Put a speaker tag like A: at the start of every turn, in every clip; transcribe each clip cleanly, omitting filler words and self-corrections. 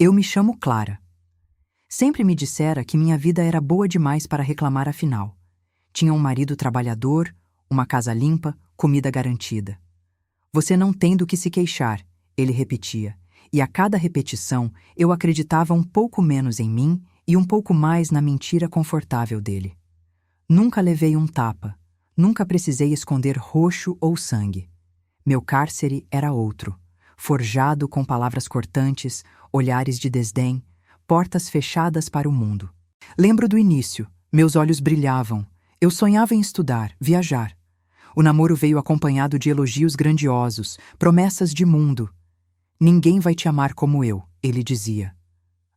A: Eu me chamo Clara. Sempre me dissera que minha vida era boa demais para reclamar afinal. Tinha um marido trabalhador, uma casa limpa, comida garantida. Você não tem do que se queixar, ele repetia, e a cada repetição eu acreditava um pouco menos em mim e um pouco mais na mentira confortável dele. Nunca levei um tapa, nunca precisei esconder roxo ou sangue. Meu cárcere era outro, forjado com palavras cortantes, olhares de desdém, portas fechadas para o mundo. Lembro do início, meus olhos brilhavam, eu sonhava em estudar, viajar. O namoro veio acompanhado de elogios grandiosos, promessas de mundo. Ninguém vai te amar como eu, ele dizia.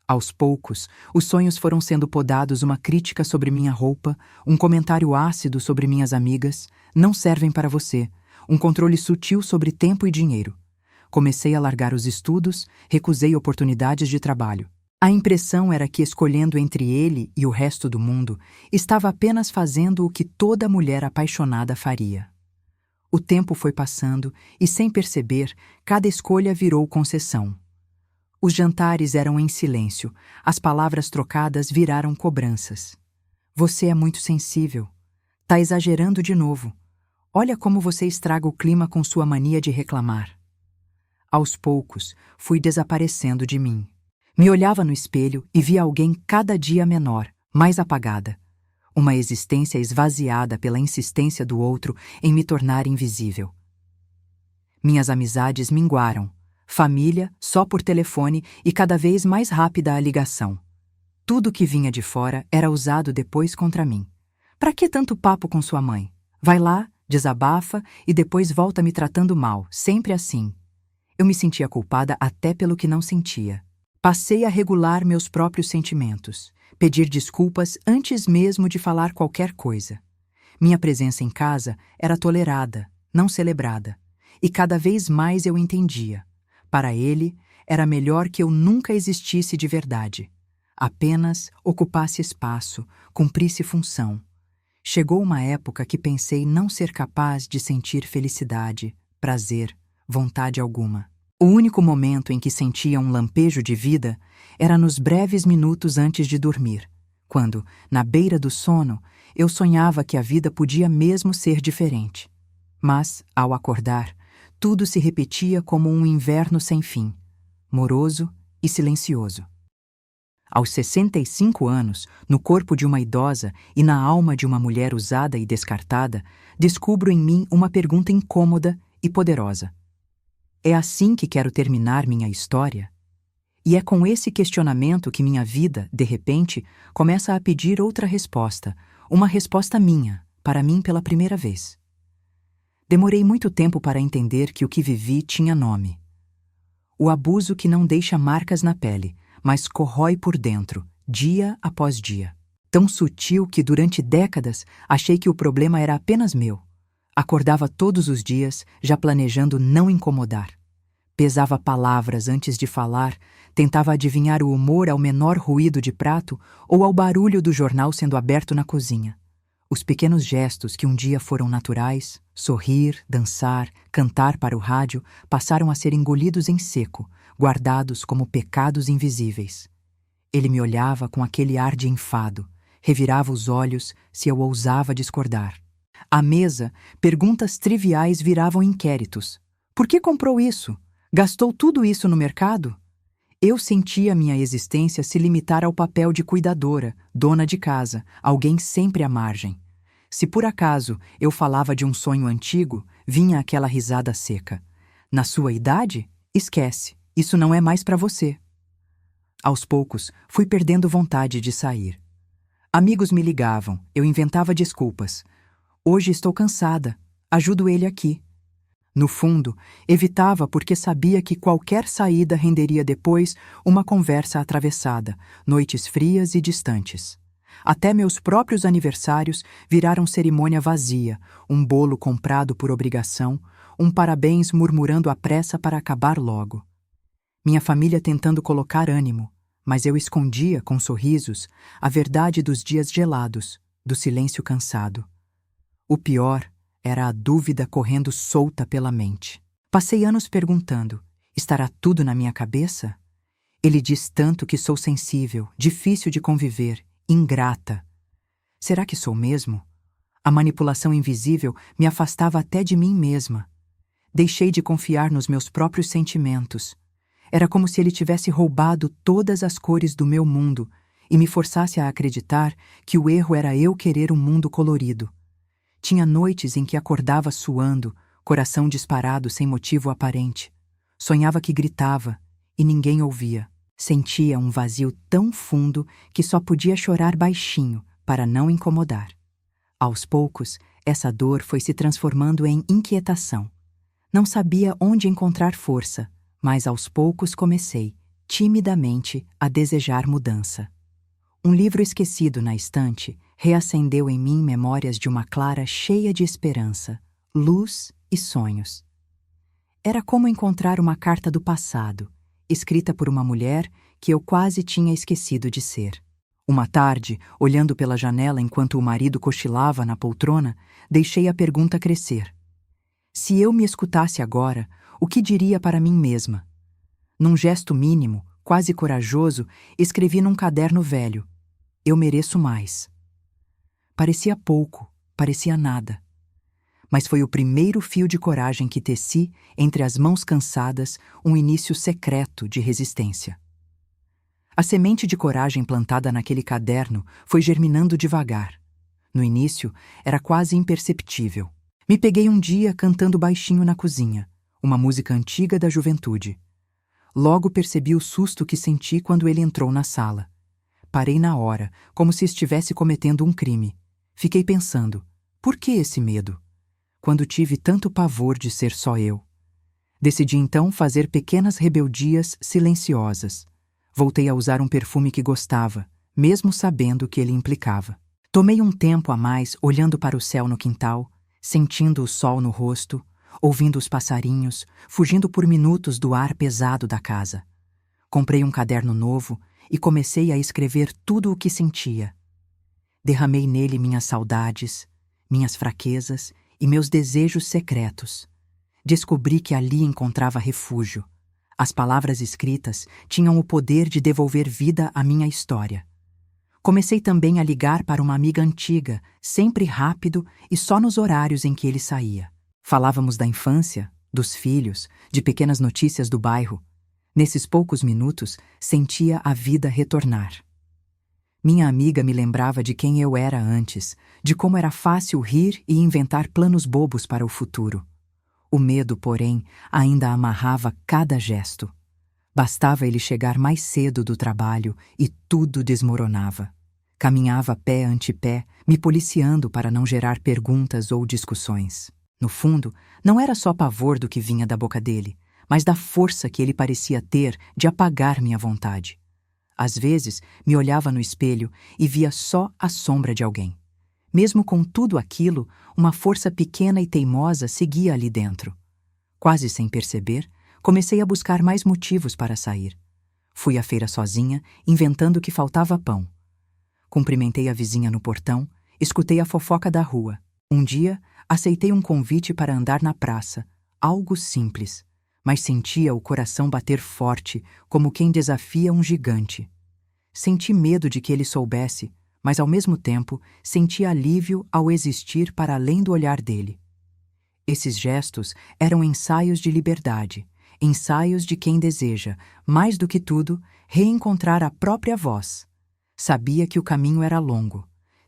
A: Aos poucos, os sonhos foram sendo podados, uma crítica sobre minha roupa, um comentário ácido sobre minhas amigas, não servem para você, um controle sutil sobre tempo e dinheiro. Comecei a largar os estudos, recusei oportunidades de trabalho. A impressão era que, escolhendo entre ele e o resto do mundo, estava apenas fazendo o que toda mulher apaixonada faria. O tempo foi passando e, sem perceber, cada escolha virou concessão. Os jantares eram em silêncio, as palavras trocadas viraram cobranças. Você é muito sensível. Tá exagerando de novo. Olha como você estraga o clima com sua mania de reclamar. Aos poucos, fui desaparecendo de mim. Me olhava no espelho e via alguém cada dia menor, mais apagada. Uma existência esvaziada pela insistência do outro em me tornar invisível. Minhas amizades minguaram, família só por telefone e cada vez mais rápida a ligação. Tudo que vinha de fora era usado depois contra mim. Pra que tanto papo com sua mãe? Vai lá, desabafa e depois volta me tratando mal, sempre assim. Eu me sentia culpada até pelo que não sentia. Passei a regular meus próprios sentimentos, pedir desculpas antes mesmo de falar qualquer coisa. Minha presença em casa era tolerada, não celebrada, e cada vez mais eu entendia. Para ele, era melhor que eu nunca existisse de verdade. Apenas ocupasse espaço, cumprisse função. Chegou uma época que pensei não ser capaz de sentir felicidade, prazer, vontade alguma. O único momento em que sentia um lampejo de vida era nos breves minutos antes de dormir, quando, na beira do sono, eu sonhava que a vida podia mesmo ser diferente. Mas, ao acordar, tudo se repetia como um inverno sem fim, moroso e silencioso. Aos 65 anos, no corpo de uma idosa e na alma de uma mulher usada e descartada, descubro em mim uma pergunta incômoda e poderosa. É assim que quero terminar minha história? E é com esse questionamento que minha vida, de repente, começa a pedir outra resposta, uma resposta minha, para mim pela primeira vez. Demorei muito tempo para entender que o que vivi tinha nome. O abuso que não deixa marcas na pele, mas corrói por dentro, dia após dia. Tão sutil que durante décadas achei que o problema era apenas meu. Acordava todos os dias, já planejando não incomodar. Pesava palavras antes de falar, tentava adivinhar o humor ao menor ruído de prato ou ao barulho do jornal sendo aberto na cozinha. Os pequenos gestos que um dia foram naturais, sorrir, dançar, cantar para o rádio, passaram a ser engolidos em seco, guardados como pecados invisíveis. Ele me olhava com aquele ar de enfado, revirava os olhos se eu ousava discordar. À mesa, perguntas triviais viravam inquéritos. Por que comprou isso? Gastou tudo isso no mercado? Eu sentia minha existência se limitar ao papel de cuidadora, dona de casa, alguém sempre à margem. Se por acaso eu falava de um sonho antigo, vinha aquela risada seca. Na sua idade? Esquece, isso não é mais para você. Aos poucos, fui perdendo vontade de sair. Amigos me ligavam, eu inventava desculpas. Hoje estou cansada, ajudo ele aqui. No fundo, evitava porque sabia que qualquer saída renderia depois uma conversa atravessada, noites frias e distantes. Até meus próprios aniversários viraram cerimônia vazia, um bolo comprado por obrigação, um parabéns murmurando à pressa para acabar logo. Minha família tentando colocar ânimo, mas eu escondia, com sorrisos, a verdade dos dias gelados, do silêncio cansado. O pior era a dúvida correndo solta pela mente. Passei anos perguntando, estará tudo na minha cabeça? Ele diz tanto que sou sensível, difícil de conviver, ingrata. Será que sou mesmo? A manipulação invisível me afastava até de mim mesma. Deixei de confiar nos meus próprios sentimentos. Era como se ele tivesse roubado todas as cores do meu mundo e me forçasse a acreditar que o erro era eu querer um mundo colorido. Tinha noites em que acordava suando, coração disparado sem motivo aparente. Sonhava que gritava e ninguém ouvia. Sentia um vazio tão fundo que só podia chorar baixinho para não incomodar. Aos poucos, essa dor foi se transformando em inquietação. Não sabia onde encontrar força, mas aos poucos comecei, timidamente, a desejar mudança. Um livro esquecido na estante reacendeu em mim memórias de uma Clara cheia de esperança, luz e sonhos. Era como encontrar uma carta do passado, escrita por uma mulher que eu quase tinha esquecido de ser. Uma tarde, olhando pela janela enquanto o marido cochilava na poltrona, deixei a pergunta crescer. Se eu me escutasse agora, o que diria para mim mesma? Num gesto mínimo, quase corajoso, escrevi num caderno velho: eu mereço mais. Parecia pouco, parecia nada. Mas foi o primeiro fio de coragem que teci entre as mãos cansadas, um início secreto de resistência. A semente de coragem plantada naquele caderno foi germinando devagar. No início, era quase imperceptível. Me peguei um dia cantando baixinho na cozinha, uma música antiga da juventude. Logo percebi o susto que senti quando ele entrou na sala. Parei na hora, como se estivesse cometendo um crime. Fiquei pensando, por que esse medo? Quando tive tanto pavor de ser só eu. Decidi então fazer pequenas rebeldias silenciosas. Voltei a usar um perfume que gostava, mesmo sabendo o que ele implicava. Tomei um tempo a mais olhando para o céu no quintal, sentindo o sol no rosto, ouvindo os passarinhos, fugindo por minutos do ar pesado da casa. Comprei um caderno novo e comecei a escrever tudo o que sentia. Derramei nele minhas saudades, minhas fraquezas e meus desejos secretos. Descobri que ali encontrava refúgio. As palavras escritas tinham o poder de devolver vida à minha história. Comecei também a ligar para uma amiga antiga, sempre rápido e só nos horários em que ele saía. Falávamos da infância, dos filhos, de pequenas notícias do bairro. Nesses poucos minutos, sentia a vida retornar. Minha amiga me lembrava de quem eu era antes, de como era fácil rir e inventar planos bobos para o futuro. O medo, porém, ainda amarrava cada gesto. Bastava ele chegar mais cedo do trabalho e tudo desmoronava. Caminhava pé ante pé, me policiando para não gerar perguntas ou discussões. No fundo, não era só pavor do que vinha da boca dele, mas da força que ele parecia ter de apagar minha vontade. Às vezes, me olhava no espelho e via só a sombra de alguém. Mesmo com tudo aquilo, uma força pequena e teimosa seguia ali dentro. Quase sem perceber, comecei a buscar mais motivos para sair. Fui à feira sozinha, inventando que faltava pão. Cumprimentei a vizinha no portão, escutei a fofoca da rua. Um dia, aceitei um convite para andar na praça, algo simples, mas sentia o coração bater forte, como quem desafia um gigante. Senti medo de que ele soubesse, mas ao mesmo tempo senti alívio ao existir para além do olhar dele. Esses gestos eram ensaios de liberdade, ensaios de quem deseja, mais do que tudo, reencontrar a própria voz. Sabia que o caminho era longo.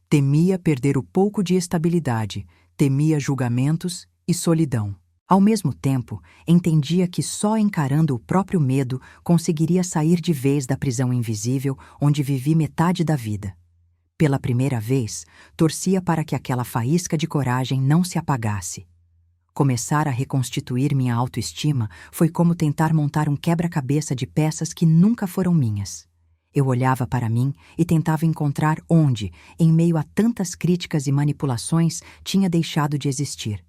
A: Temia perder o pouco de estabilidade, temia julgamentos e solidão. Ao mesmo tempo, entendia que só encarando o próprio medo conseguiria sair de vez da prisão invisível onde vivi metade da vida. Pela primeira vez, torcia para que aquela faísca de coragem não se apagasse. Começar a reconstituir minha autoestima foi como tentar montar um quebra-cabeça de peças que nunca foram minhas. Eu olhava para mim e tentava encontrar onde, em meio a tantas críticas e manipulações, tinha deixado de existir.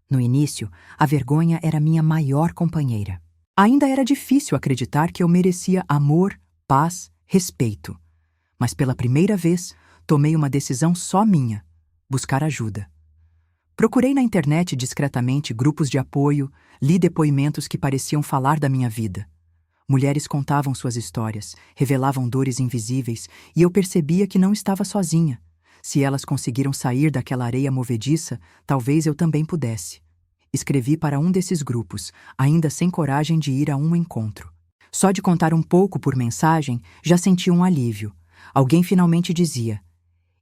A: No início, a vergonha era minha maior companheira. Ainda era difícil acreditar que eu merecia amor, paz, respeito. Mas pela primeira vez, tomei uma decisão só minha: buscar ajuda. Procurei na internet discretamente grupos de apoio, li depoimentos que pareciam falar da minha vida. Mulheres contavam suas histórias, revelavam dores invisíveis, e eu percebia que não estava sozinha. Se elas conseguiram sair daquela areia movediça, talvez eu também pudesse. Escrevi para um desses grupos, ainda sem coragem de ir a um encontro. Só de contar um pouco por mensagem, já senti um alívio. Alguém finalmente dizia: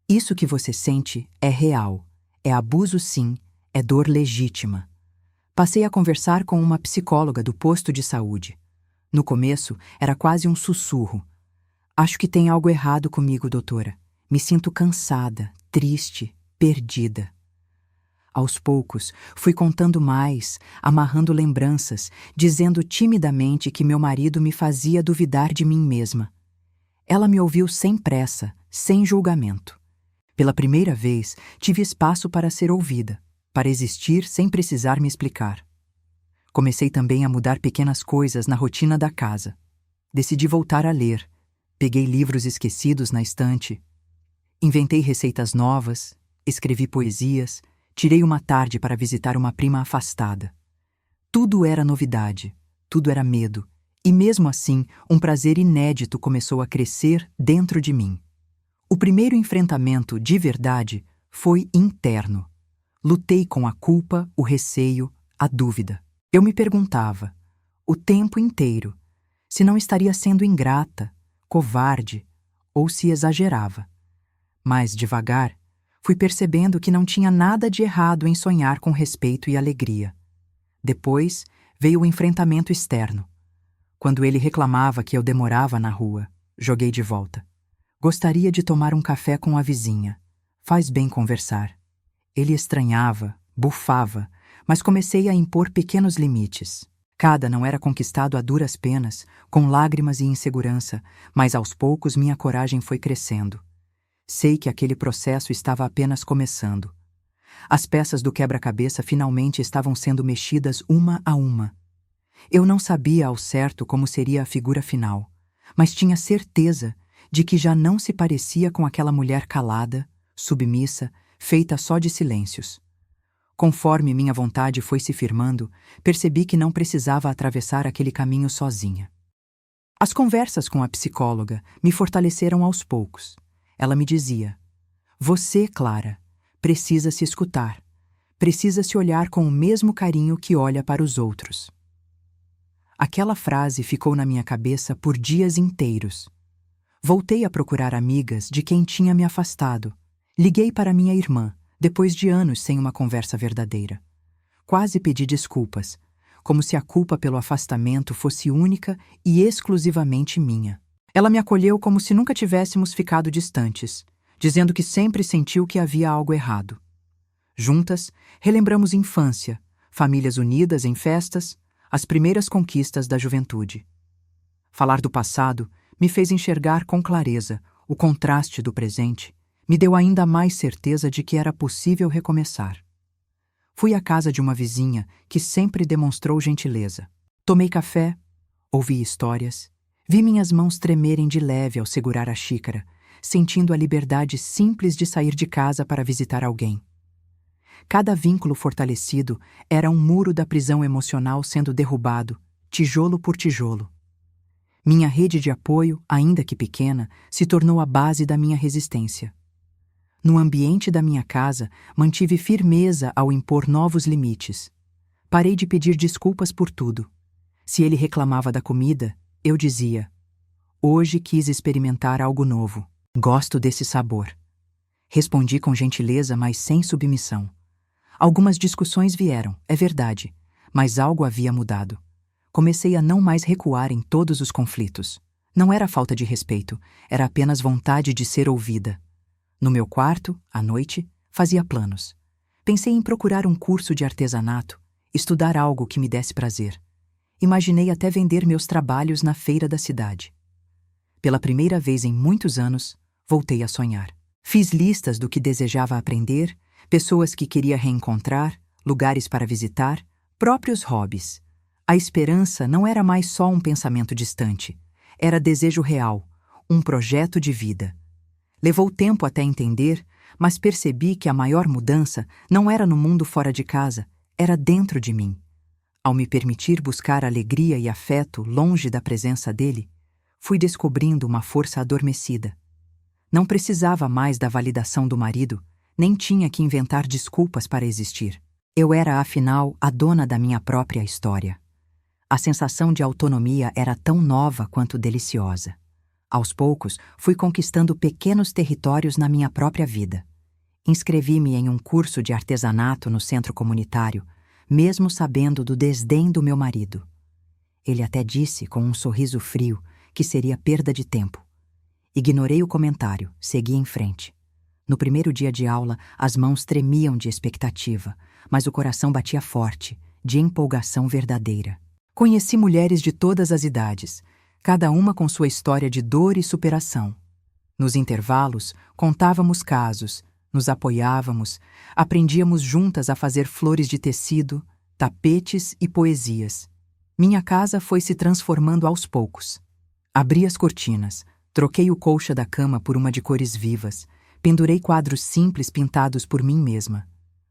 A: "Isso que você sente é real. É abuso sim, é dor legítima." Passei a conversar com uma psicóloga do posto de saúde. No começo, era quase um sussurro. "Acho que tem algo errado comigo, doutora. Me sinto cansada, triste, perdida." Aos poucos, fui contando mais, amarrando lembranças, dizendo timidamente que meu marido me fazia duvidar de mim mesma. Ela me ouviu sem pressa, sem julgamento. Pela primeira vez, tive espaço para ser ouvida, para existir sem precisar me explicar. Comecei também a mudar pequenas coisas na rotina da casa. Decidi voltar a ler. Peguei livros esquecidos na estante. Inventei receitas novas, escrevi poesias, tirei uma tarde para visitar uma prima afastada. Tudo era novidade, tudo era medo, e mesmo assim, um prazer inédito começou a crescer dentro de mim. O primeiro enfrentamento, de verdade, foi interno. Lutei com a culpa, o receio, a dúvida. Eu me perguntava, o tempo inteiro, se não estaria sendo ingrata, covarde, ou se exagerava. Mas, devagar, fui percebendo que não tinha nada de errado em sonhar com respeito e alegria. Depois, veio o enfrentamento externo. Quando ele reclamava que eu demorava na rua, joguei de volta. Gostaria de tomar um café com a vizinha. Faz bem conversar. Ele estranhava, bufava, mas comecei a impor pequenos limites. Cada não era conquistado a duras penas, com lágrimas e insegurança, mas aos poucos minha coragem foi crescendo. Sei que aquele processo estava apenas começando. As peças do quebra-cabeça finalmente estavam sendo mexidas uma a uma. Eu não sabia ao certo como seria a figura final, mas tinha certeza de que já não se parecia com aquela mulher calada, submissa, feita só de silêncios. Conforme minha vontade foi se firmando, percebi que não precisava atravessar aquele caminho sozinha. As conversas com a psicóloga me fortaleceram aos poucos. Ela me dizia: "Você, Clara, precisa se escutar. Precisa se olhar com o mesmo carinho que olha para os outros." Aquela frase ficou na minha cabeça por dias inteiros. Voltei a procurar amigas de quem tinha me afastado. Liguei para minha irmã, depois de anos sem uma conversa verdadeira. Quase pedi desculpas, como se a culpa pelo afastamento fosse única e exclusivamente minha. Ela me acolheu como se nunca tivéssemos ficado distantes, dizendo que sempre sentiu que havia algo errado. Juntas, relembramos infância, famílias unidas em festas, as primeiras conquistas da juventude. Falar do passado me fez enxergar com clareza o contraste do presente, me deu ainda mais certeza de que era possível recomeçar. Fui à casa de uma vizinha que sempre demonstrou gentileza. Tomei café, ouvi histórias, vi minhas mãos tremerem de leve ao segurar a xícara, sentindo a liberdade simples de sair de casa para visitar alguém. Cada vínculo fortalecido era um muro da prisão emocional sendo derrubado, tijolo por tijolo. Minha rede de apoio, ainda que pequena, se tornou a base da minha resistência. No ambiente da minha casa, mantive firmeza ao impor novos limites. Parei de pedir desculpas por tudo. Se ele reclamava da comida, eu dizia: "Hoje quis experimentar algo novo. Gosto desse sabor." Respondi com gentileza, mas sem submissão. Algumas discussões vieram, é verdade, mas algo havia mudado. Comecei a não mais recuar em todos os conflitos. Não era falta de respeito, era apenas vontade de ser ouvida. No meu quarto, à noite, fazia planos. Pensei em procurar um curso de artesanato, estudar algo que me desse prazer. Imaginei até vender meus trabalhos na feira da cidade. Pela primeira vez em muitos anos, voltei a sonhar. Fiz listas do que desejava aprender, pessoas que queria reencontrar, lugares para visitar, próprios hobbies. A esperança não era mais só um pensamento distante, era desejo real, um projeto de vida. Levou tempo até entender, mas percebi que a maior mudança não era no mundo fora de casa, era dentro de mim. Ao me permitir buscar alegria e afeto longe da presença dele, fui descobrindo uma força adormecida. Não precisava mais da validação do marido, nem tinha que inventar desculpas para existir. Eu era, afinal, a dona da minha própria história. A sensação de autonomia era tão nova quanto deliciosa. Aos poucos, fui conquistando pequenos territórios na minha própria vida. Inscrevi-me em um curso de artesanato no centro comunitário, mesmo sabendo do desdém do meu marido. Ele até disse, com um sorriso frio, que seria perda de tempo. Ignorei o comentário, segui em frente. No primeiro dia de aula, as mãos tremiam de expectativa, mas o coração batia forte, de empolgação verdadeira. Conheci mulheres de todas as idades, cada uma com sua história de dor e superação. Nos intervalos, contávamos casos, nos apoiávamos, aprendíamos juntas a fazer flores de tecido, tapetes e poesias. Minha casa foi se transformando aos poucos. Abri as cortinas, troquei o colcha da cama por uma de cores vivas, pendurei quadros simples pintados por mim mesma.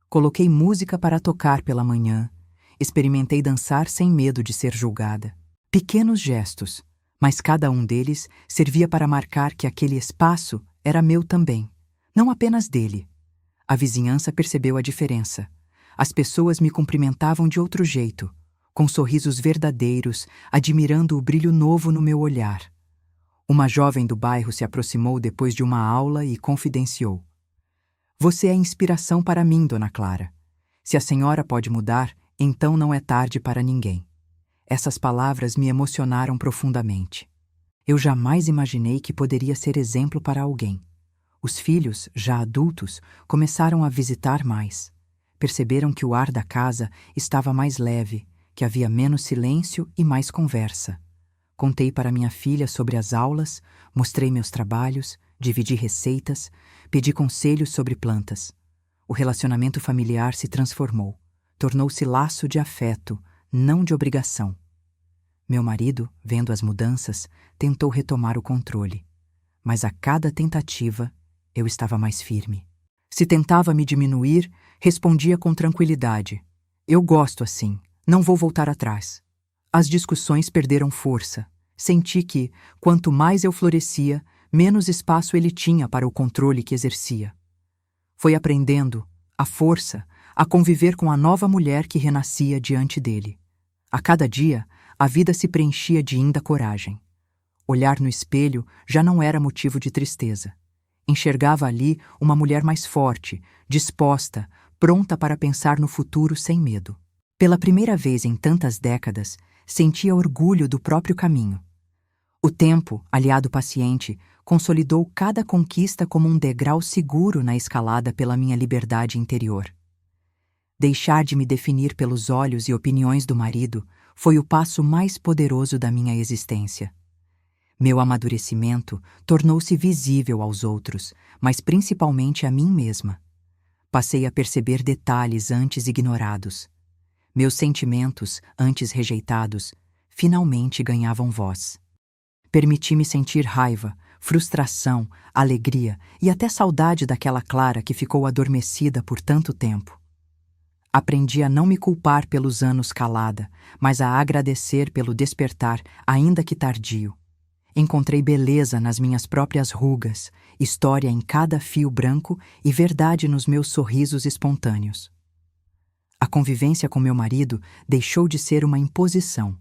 A: Coloquei música para tocar pela manhã, experimentei dançar sem medo de ser julgada. Pequenos gestos, mas cada um deles servia para marcar que aquele espaço era meu também. Não apenas dele. A vizinhança percebeu a diferença. As pessoas me cumprimentavam de outro jeito, com sorrisos verdadeiros, admirando o brilho novo no meu olhar. Uma jovem do bairro se aproximou depois de uma aula e confidenciou: "Você é inspiração para mim, Dona Clara. Se a senhora pode mudar, então não é tarde para ninguém." Essas palavras me emocionaram profundamente. Eu jamais imaginei que poderia ser exemplo para alguém. Os filhos, já adultos, começaram a visitar mais. Perceberam que o ar da casa estava mais leve, que havia menos silêncio e mais conversa. Contei para minha filha sobre as aulas, mostrei meus trabalhos, dividi receitas, pedi conselhos sobre plantas. O relacionamento familiar se transformou, tornou-se laço de afeto, não de obrigação. Meu marido, vendo as mudanças, tentou retomar o controle. Mas a cada tentativa, eu estava mais firme. Se tentava me diminuir, respondia com tranquilidade: "Eu gosto assim, não vou voltar atrás." As discussões perderam força. Senti que, quanto mais eu florescia, menos espaço ele tinha para o controle que exercia. Foi aprendendo, à força, a conviver com a nova mulher que renascia diante dele. A cada dia, a vida se preenchia de ainda coragem. Olhar no espelho já não era motivo de tristeza. Enxergava ali uma mulher mais forte, disposta, pronta para pensar no futuro sem medo. Pela primeira vez em tantas décadas, sentia orgulho do próprio caminho. O tempo, aliado paciente, consolidou cada conquista como um degrau seguro na escalada pela minha liberdade interior. Deixar de me definir pelos olhos e opiniões do marido foi o passo mais poderoso da minha existência. Meu amadurecimento tornou-se visível aos outros, mas principalmente a mim mesma. Passei a perceber detalhes antes ignorados. Meus sentimentos, antes rejeitados, finalmente ganhavam voz. Permiti-me sentir raiva, frustração, alegria e até saudade daquela Clara que ficou adormecida por tanto tempo. Aprendi a não me culpar pelos anos calada, mas a agradecer pelo despertar, ainda que tardio. Encontrei beleza nas minhas próprias rugas, história em cada fio branco e verdade nos meus sorrisos espontâneos. A convivência com meu marido deixou de ser uma imposição.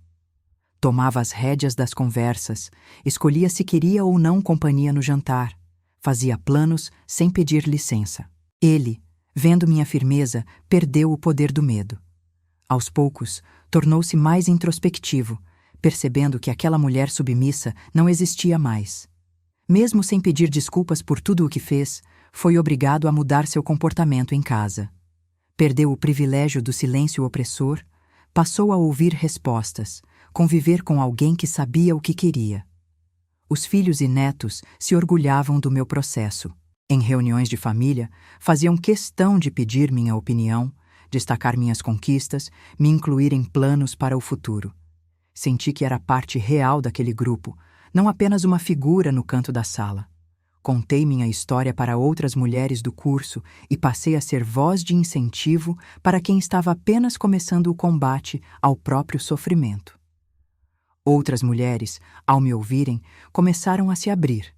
A: Tomava as rédeas das conversas, escolhia se queria ou não companhia no jantar, fazia planos sem pedir licença. Ele, vendo minha firmeza, perdeu o poder do medo. Aos poucos, tornou-se mais introspectivo, percebendo que aquela mulher submissa não existia mais. Mesmo sem pedir desculpas por tudo o que fez, foi obrigado a mudar seu comportamento em casa. Perdeu o privilégio do silêncio opressor, passou a ouvir respostas, conviver com alguém que sabia o que queria. Os filhos e netos se orgulhavam do meu processo. Em reuniões de família, faziam questão de pedir minha opinião, destacar minhas conquistas, me incluir em planos para o futuro. Senti que era parte real daquele grupo, não apenas uma figura no canto da sala. Contei minha história para outras mulheres do curso e passei a ser voz de incentivo para quem estava apenas começando o combate ao próprio sofrimento. Outras mulheres, ao me ouvirem, começaram a se abrir.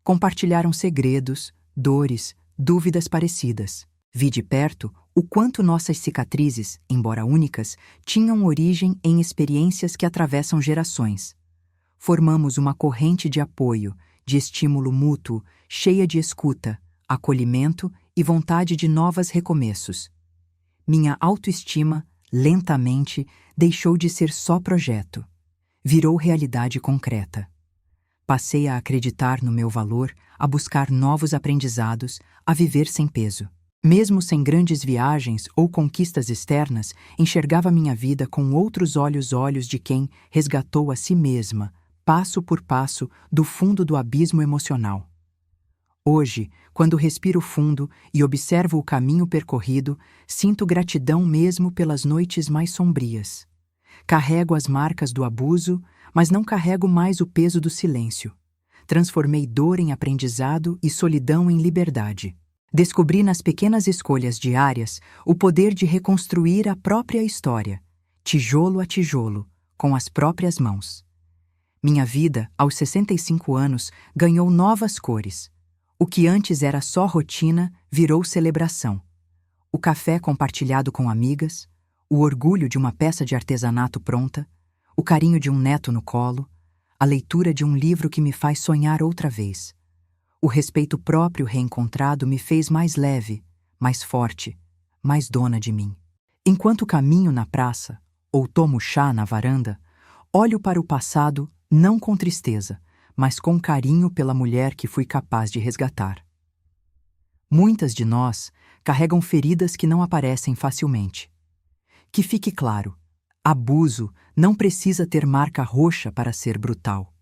A: Compartilharam segredos, dores, dúvidas parecidas. Vi de perto o quanto nossas cicatrizes, embora únicas, tinham origem em experiências que atravessam gerações. Formamos uma corrente de apoio, de estímulo mútuo, cheia de escuta, acolhimento e vontade de novos recomeços. Minha autoestima, lentamente, deixou de ser só projeto. Virou realidade concreta. Passei a acreditar no meu valor, a buscar novos aprendizados, a viver sem peso. Mesmo sem grandes viagens ou conquistas externas, enxergava minha vida com outros olhos de quem resgatou a si mesma, passo por passo, do fundo do abismo emocional. Hoje, quando respiro fundo e observo o caminho percorrido, sinto gratidão mesmo pelas noites mais sombrias. Carrego as marcas do abuso, mas não carrego mais o peso do silêncio. Transformei dor em aprendizado e solidão em liberdade. Descobri nas pequenas escolhas diárias o poder de reconstruir a própria história, tijolo a tijolo, com as próprias mãos. Minha vida, aos 65 anos, ganhou novas cores. O que antes era só rotina virou celebração. O café compartilhado com amigas, o orgulho de uma peça de artesanato pronta, o carinho de um neto no colo, a leitura de um livro que me faz sonhar outra vez. O respeito próprio reencontrado me fez mais leve, mais forte, mais dona de mim. Enquanto caminho na praça, ou tomo chá na varanda, olho para o passado não com tristeza, mas com carinho pela mulher que fui capaz de resgatar. Muitas de nós carregam feridas que não aparecem facilmente. Que fique claro, abuso não precisa ter marca roxa para ser brutal.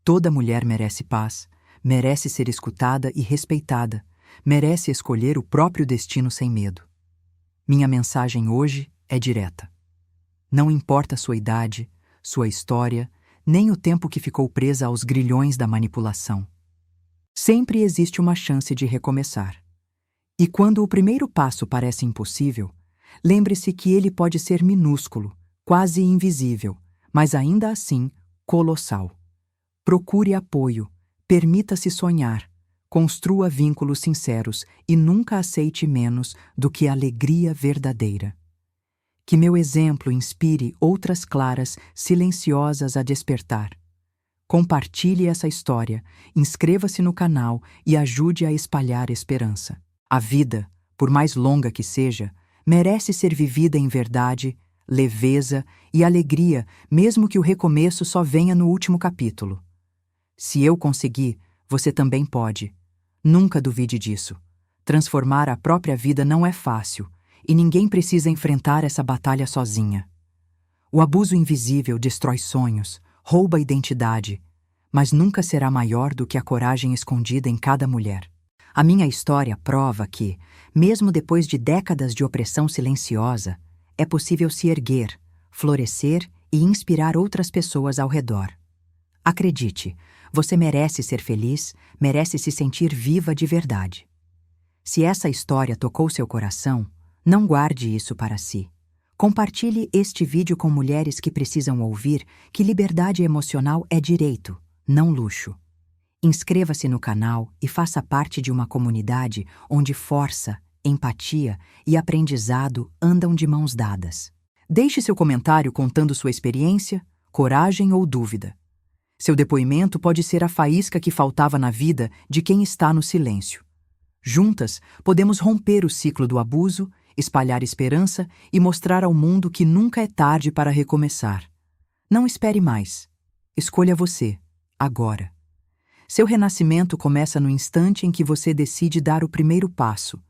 A: Toda mulher merece paz, merece ser escutada e respeitada, merece escolher o próprio destino sem medo. Minha mensagem hoje é direta. Não importa sua idade, sua história, nem o tempo que ficou presa aos grilhões da manipulação. Sempre existe uma chance de recomeçar. E quando o primeiro passo parece impossível, lembre-se que ele pode ser minúsculo, quase invisível, mas ainda assim colossal. Procure apoio, permita-se sonhar, construa vínculos sinceros e nunca aceite menos do que a alegria verdadeira. Que meu exemplo inspire outras claras, silenciosas a despertar. Compartilhe essa história, inscreva-se no canal e ajude a espalhar esperança. A vida, por mais longa que seja, merece ser vivida em verdade, leveza e alegria, mesmo que o recomeço só venha no último capítulo. Se eu conseguir, você também pode. Nunca duvide disso. Transformar a própria vida não é fácil, e ninguém precisa enfrentar essa batalha sozinha. O abuso invisível destrói sonhos, rouba a identidade, mas nunca será maior do que a coragem escondida em cada mulher. A minha história prova que, mesmo depois de décadas de opressão silenciosa, é possível se erguer, florescer e inspirar outras pessoas ao redor. Acredite, você merece ser feliz, merece se sentir viva de verdade. Se essa história tocou seu coração, não guarde isso para si. Compartilhe este vídeo com mulheres que precisam ouvir que liberdade emocional é direito, não luxo. Inscreva-se no canal e faça parte de uma comunidade onde força, empatia e aprendizado andam de mãos dadas. Deixe seu comentário contando sua experiência, coragem ou dúvida. Seu depoimento pode ser a faísca que faltava na vida de quem está no silêncio. Juntas, podemos romper o ciclo do abuso, espalhar esperança e mostrar ao mundo que nunca é tarde para recomeçar. Não espere mais. Escolha você, agora. Seu renascimento começa no instante em que você decide dar o primeiro passo,